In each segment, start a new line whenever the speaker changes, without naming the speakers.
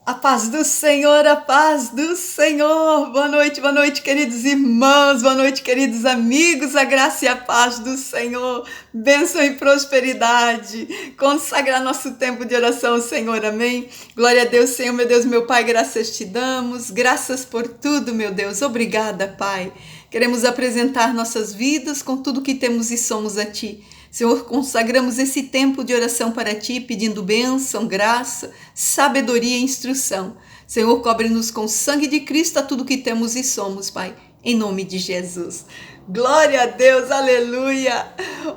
A paz do Senhor, a paz do Senhor. Boa noite, queridos irmãos, boa noite, queridos amigos, a graça e a paz do Senhor, bênção e prosperidade. Consagrar nosso tempo de oração ao Senhor, amém? Glória a Deus, Senhor, meu Deus, meu Pai, graças te damos, graças por tudo, meu Deus, obrigada, Pai. Queremos apresentar nossas vidas com tudo que temos e somos a Ti. Senhor, consagramos esse tempo de oração para Ti, pedindo bênção, graça, sabedoria e instrução. Senhor, cobre-nos com o sangue de Cristo a tudo que temos e somos, Pai, em nome de Jesus. Glória a Deus, aleluia!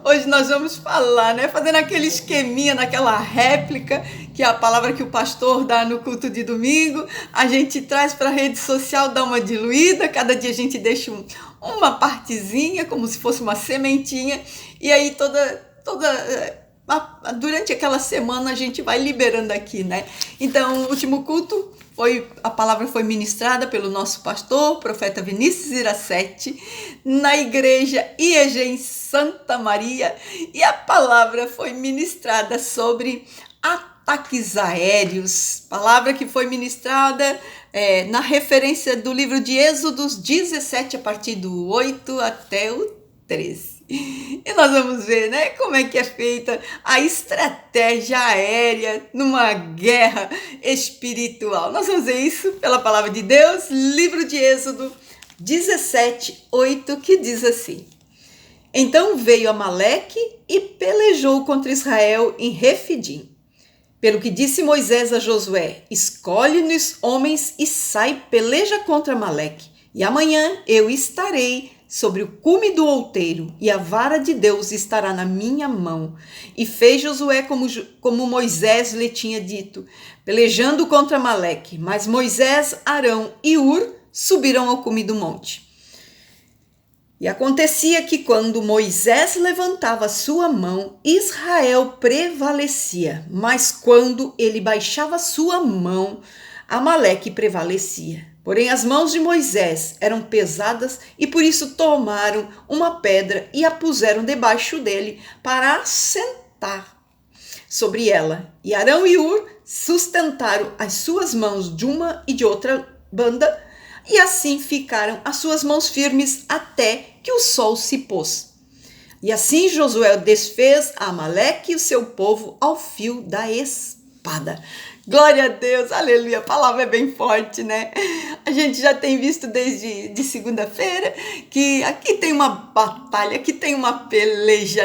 Hoje nós vamos falar, fazendo aquele esqueminha, naquela réplica, que é a palavra que o pastor dá no culto de domingo, a gente traz para a rede social, dá uma diluída, cada dia a gente deixa uma partezinha, como se fosse uma sementinha, e aí durante aquela semana a gente vai liberando aqui, né? Então, o último culto, a palavra foi ministrada pelo nosso pastor, profeta Vinícius Iracete, na igreja IEG em Santa Maria, e a palavra foi ministrada sobre ataques aéreos, palavra que foi ministrada na referência do livro de Êxodos 17, a partir do 8 até o 13. E nós vamos ver, como é que é feita a estratégia aérea numa guerra espiritual. Nós vamos ver isso pela palavra de Deus, livro de Êxodo 17, 8, que diz assim: Então veio Amaleque e pelejou contra Israel em Refidim. Pelo que disse Moisés a Josué: Escolhe-nos homens e sai, peleja contra Amaleque, e amanhã eu estarei sobre o cume do outeiro, e a vara de Deus estará na minha mão. E fez Josué como Moisés lhe tinha dito, pelejando contra Amaleque. Mas Moisés, Arão e Hur subiram ao cume do monte. E acontecia que quando Moisés levantava sua mão, Israel prevalecia, mas quando ele baixava sua mão, Amaleque prevalecia. Porém, as mãos de Moisés eram pesadas e por isso tomaram uma pedra e a puseram debaixo dele para assentar sobre ela. E Arão e Hur sustentaram as suas mãos de uma e de outra banda, e assim ficaram as suas mãos firmes até que o sol se pôs. E assim Josué desfez a Amaleque e o seu povo ao fio da espada. Glória a Deus, aleluia, a palavra é bem forte, A gente já tem visto desde segunda-feira que aqui tem uma batalha, aqui tem uma peleja,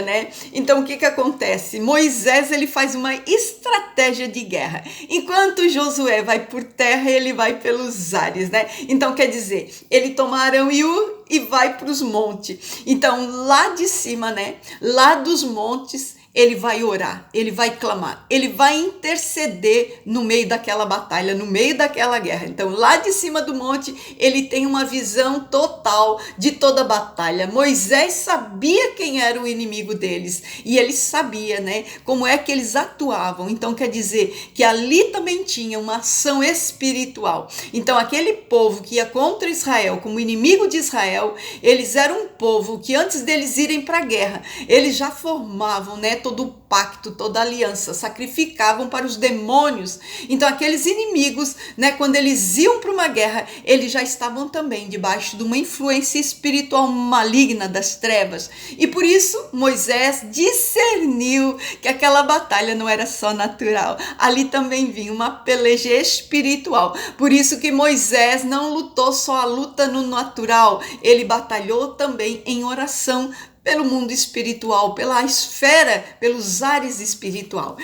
Então o que acontece? Moisés, ele faz uma estratégia de guerra. Enquanto Josué vai por terra, ele vai pelos ares, Então quer dizer, ele toma Arão e Hur e vai para os montes. Então lá de cima, Lá dos montes, ele vai orar, ele vai clamar, ele vai interceder no meio daquela batalha, no meio daquela guerra. Então, lá de cima do monte, ele tem uma visão total de toda a batalha. Moisés sabia quem era o inimigo deles e ele sabia, como é que eles atuavam. Então, quer dizer que ali também tinha uma ação espiritual. Então, aquele povo que ia contra Israel, como inimigo de Israel, eles eram um povo que antes deles irem para a guerra, eles já formavam, todo o pacto, toda a aliança, sacrificavam para os demônios. Então aqueles inimigos, quando eles iam para uma guerra, eles já estavam também debaixo de uma influência espiritual maligna das trevas. E por isso Moisés discerniu que aquela batalha não era só natural, ali também vinha uma peleja espiritual. Por isso que Moisés não lutou só a luta no natural, ele batalhou também em oração pelo mundo espiritual, pela esfera, pelos ares espiritual,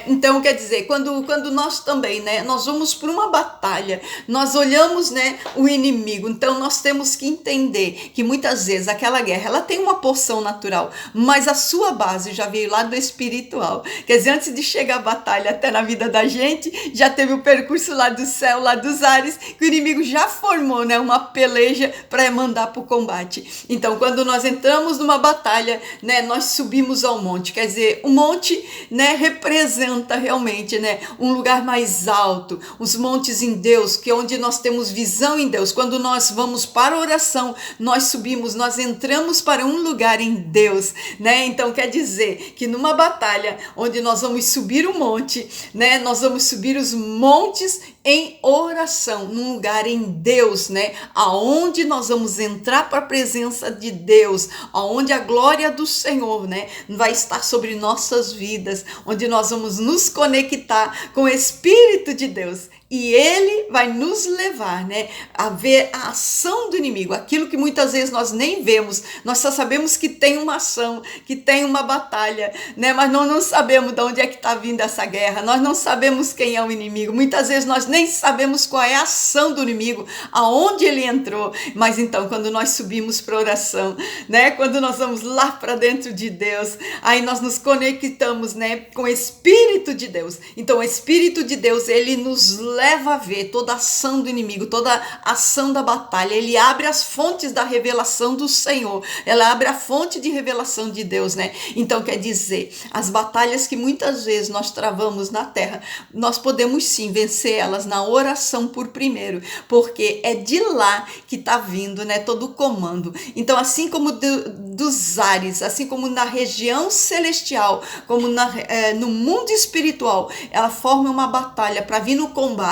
Então, quer dizer, quando nós também, nós vamos por uma batalha, nós olhamos, o inimigo, então nós temos que entender que muitas vezes aquela guerra, ela tem uma porção natural, mas a sua base já veio lá do espiritual. Quer dizer, antes de chegar a batalha até na vida da gente, já teve o percurso lá do céu, lá dos ares, que o inimigo já formou, uma peleja para mandar para o combate. Então, quando nós entramos numa batalha, né, nós subimos ao monte. Quer dizer, o monte, né, representa realmente, né, um lugar mais alto, os montes em Deus, que é onde nós temos visão em Deus. Quando nós vamos para a oração, nós subimos, nós entramos para um lugar em Deus, né? Então quer dizer que numa batalha onde nós vamos subir o monte, né, nós vamos subir os montes em oração, num lugar em Deus, né? Aonde nós vamos entrar para a presença de Deus, aonde a glória do Senhor, né, vai estar sobre nossas vidas, onde nós vamos nos conectar com o Espírito de Deus. E ele vai nos levar, né, a ver a ação do inimigo, aquilo que muitas vezes nós nem vemos. Nós só sabemos que tem uma ação, que tem uma batalha, né, mas nós não sabemos de onde é que está vindo essa guerra. Nós não sabemos quem é o inimigo. Muitas vezes nós nem sabemos qual é a ação do inimigo, aonde ele entrou. Mas então, quando nós subimos para a oração, né, quando nós vamos lá para dentro de Deus, aí nós nos conectamos, né, com o Espírito de Deus. Então, o Espírito de Deus, ele nos leva a ver toda a ação do inimigo, toda a ação da batalha. Ele abre as fontes da revelação do Senhor. Ela abre a fonte de revelação de Deus, né? Então, quer dizer, as batalhas que muitas vezes nós travamos na terra, nós podemos sim vencer elas na oração por primeiro, porque é de lá que está vindo, né, todo o comando. Então, assim como dos ares, assim como na região celestial, como no mundo espiritual, ela forma uma batalha para vir no combate,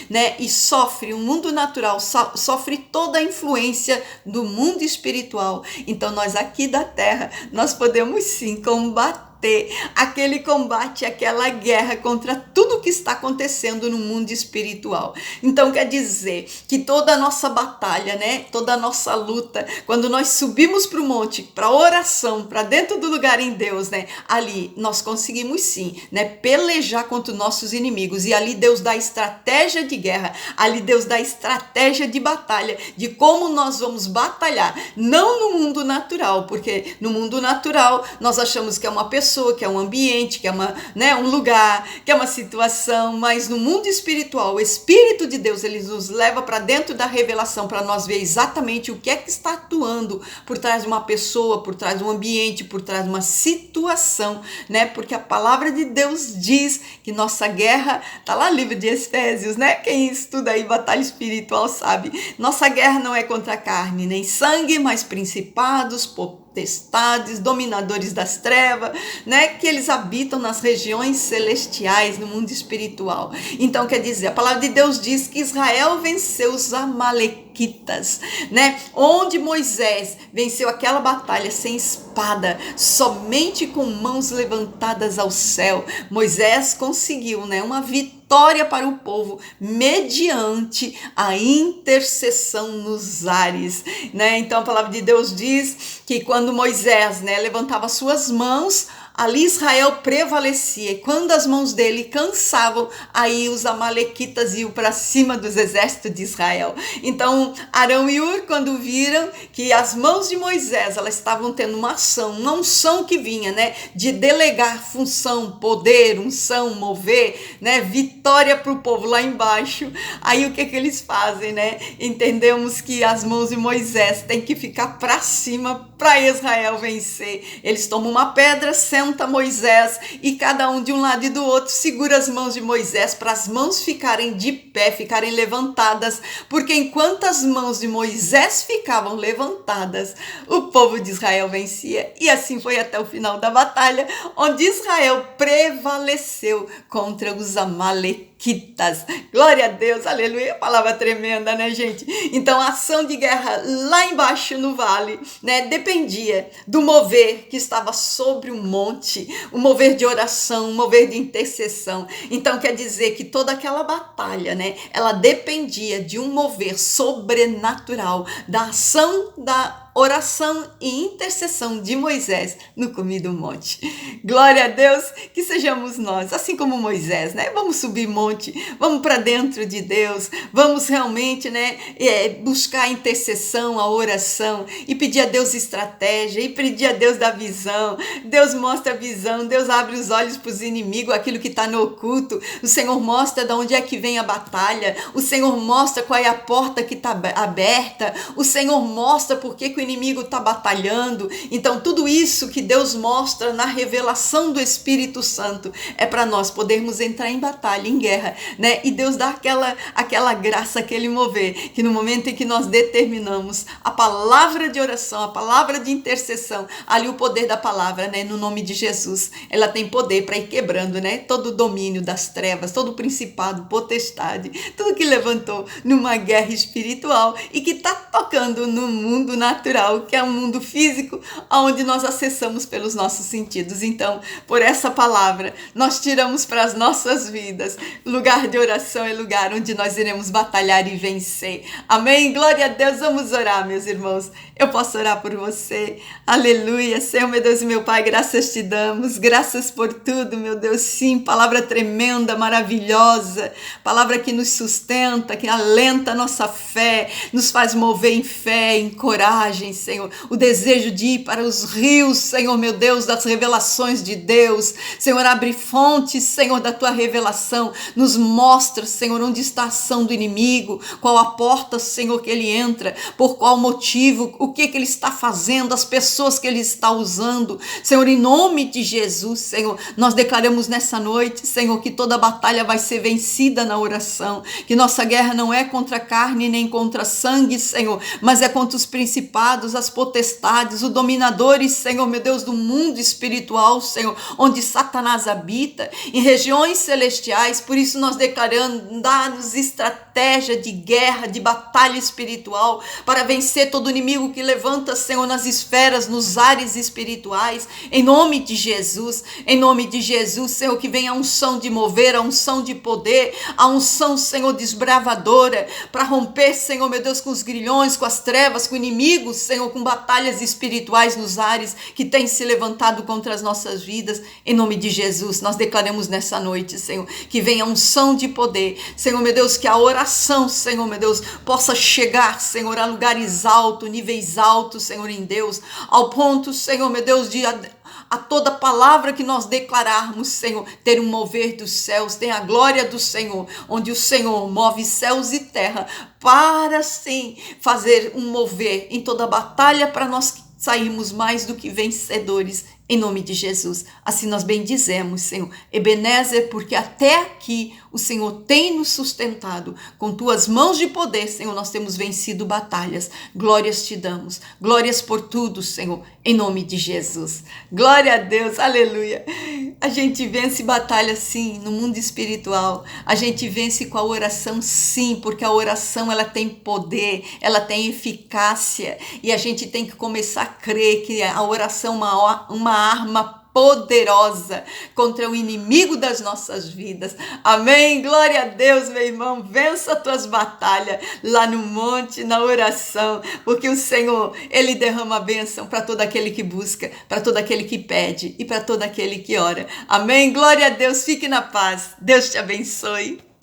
né, e sofre, o mundo natural sofre toda a influência do mundo espiritual. Então nós aqui da terra, nós podemos sim combater aquele combate, aquela guerra contra tudo que está acontecendo no mundo espiritual. Então quer dizer que toda a nossa batalha, né, toda a nossa luta, quando nós subimos para o monte, para oração, para dentro do lugar em Deus, né, ali nós conseguimos sim, né, pelejar contra os nossos inimigos. E ali Deus dá estratégia de guerra, ali Deus dá estratégia de batalha, de como nós vamos batalhar, não no mundo natural, porque no mundo natural nós achamos que é uma pessoa, que é um ambiente, que é um lugar, que é uma situação, mas no mundo espiritual, o Espírito de Deus, ele nos leva para dentro da revelação, para nós ver exatamente o que é que está atuando por trás de uma pessoa, por trás de um ambiente, por trás de uma situação, né? Porque a palavra de Deus diz que nossa guerra, tá lá no livro de Efésios, né? Quem estuda aí batalha espiritual sabe, nossa guerra não é contra carne nem sangue, mas principados, potestades, dominadores das trevas, né, que eles habitam nas regiões celestiais, no mundo espiritual. Então quer dizer, a palavra de Deus diz que Israel venceu os amalequitas, né, onde Moisés venceu aquela batalha sem espada, somente com mãos levantadas ao céu. Moisés conseguiu, né, uma vitória para o povo mediante a intercessão nos ares, né? Então a palavra de Deus diz que quando Moisés, né, levantava suas mãos, ali Israel prevalecia, e quando as mãos dele cansavam, aí os amalequitas iam para cima dos exércitos de Israel. Então Arão e Hur, quando viram que as mãos de Moisés, elas estavam tendo uma unção que vinha, né, de delegar função, poder, unção, mover, né, vitória para o povo lá embaixo, aí o que eles fazem, né? Entendemos que as mãos de Moisés têm que ficar para cima para Israel vencer. Eles tomam uma pedra, senta Moisés e cada um de um lado e do outro segura as mãos de Moisés para as mãos ficarem de pé, ficarem levantadas, porque enquanto as mãos de Moisés ficavam levantadas, o povo de Israel vencia. E assim foi até o final da batalha, onde Israel prevaleceu contra os amalequitas. Glória a Deus, aleluia, palavra tremenda, né, gente? Então a ação de guerra lá embaixo no vale, né, dependia do mover que estava sobre o monte, o mover de oração, o mover de intercessão. Então quer dizer que toda aquela batalha, né, ela dependia de um mover sobrenatural, da ação da oração e intercessão de Moisés no cume do monte. Glória a Deus, que sejamos nós, assim como Moisés, né? Vamos subir monte, vamos para dentro de Deus, vamos realmente, né, buscar a intercessão, a oração e pedir a Deus estratégia e pedir a Deus da visão. Deus mostra a visão, Deus abre os olhos para os inimigos, aquilo que está no oculto. O Senhor mostra de onde é que vem a batalha, o Senhor mostra qual é a porta que está aberta, o Senhor mostra por que o inimigo está batalhando. Então, tudo isso que Deus mostra na revelação do Espírito Santo é para nós podermos entrar em batalha, em guerra, né? E Deus dá aquela graça, aquele mover, que no momento em que nós determinamos a palavra de oração, a palavra de intercessão, ali o poder da palavra, né? No nome de Jesus, ela tem poder para ir quebrando, né? Todo o domínio das trevas, todo o principado, potestade, tudo que levantou numa guerra espiritual e que está tocando no mundo natural, que é o mundo físico, onde nós acessamos pelos nossos sentidos. Então, por essa palavra, nós tiramos para as nossas vidas. Lugar de oração é lugar onde nós iremos batalhar e vencer. Amém? Glória a Deus. Vamos orar, meus irmãos. Eu posso orar por você. Aleluia. Senhor, meu Deus e meu Pai, graças te damos. Graças por tudo, meu Deus. Sim, palavra tremenda, maravilhosa. Palavra que nos sustenta, que alenta a nossa fé, nos faz mover em fé, em coragem, Senhor. O desejo de ir para os rios, Senhor, meu Deus, das revelações de Deus. Senhor, abre fontes, Senhor, da tua revelação. Nos mostra, Senhor, onde está a ação do inimigo, qual a porta, Senhor, que ele entra, por qual motivo, o que ele está fazendo, as pessoas que ele está usando. Senhor, em nome de Jesus, Senhor, nós declaramos nessa noite, Senhor, que toda batalha vai ser vencida na oração, que nossa guerra não é contra carne nem contra sangue, Senhor, mas é contra os principados, as potestades, os dominadores, Senhor, meu Deus, do mundo espiritual, Senhor, onde Satanás habita, em regiões celestiais. Por isso nós declaramos, dá-nos estratégia de guerra, de batalha espiritual, para vencer todo inimigo que levanta, Senhor, nas esferas, nos ares espirituais, em nome de Jesus, Senhor, que venha a unção de mover, a unção de poder, a unção, Senhor, desbravadora, para romper, Senhor, meu Deus, com os grilhões, com as trevas, com inimigos, Senhor, com batalhas espirituais nos ares que têm se levantado contra as nossas vidas. Em nome de Jesus, nós declaramos nessa noite, Senhor, que venha a unção de poder, Senhor, meu Deus, que a oração, Senhor, meu Deus, possa chegar, Senhor, a lugares altos, níveis altos, Senhor, em Deus, ao ponto, Senhor, meu Deus, de a toda palavra que nós declararmos, Senhor, ter um mover dos céus, ter a glória do Senhor, onde o Senhor move céus e terra, para sim fazer um mover em toda batalha, para nós sairmos mais do que vencedores, em nome de Jesus. Assim nós bendizemos, Senhor, Ebenezer, porque até aqui o Senhor tem nos sustentado. Com tuas mãos de poder, Senhor, nós temos vencido batalhas. Glórias te damos. Glórias por tudo, Senhor, em nome de Jesus. Glória a Deus, aleluia. A gente vence batalha, sim, no mundo espiritual. A gente vence com a oração, sim, porque a oração, ela tem poder, ela tem eficácia. E a gente tem que começar a crer que a oração é uma arma poderosa contra o inimigo das nossas vidas. Amém? Glória a Deus, meu irmão. Vença as tuas batalhas lá no monte, na oração, porque o Senhor, Ele derrama a bênção para todo aquele que busca, para todo aquele que pede e para todo aquele que ora. Amém? Glória a Deus. Fique na paz. Deus te abençoe.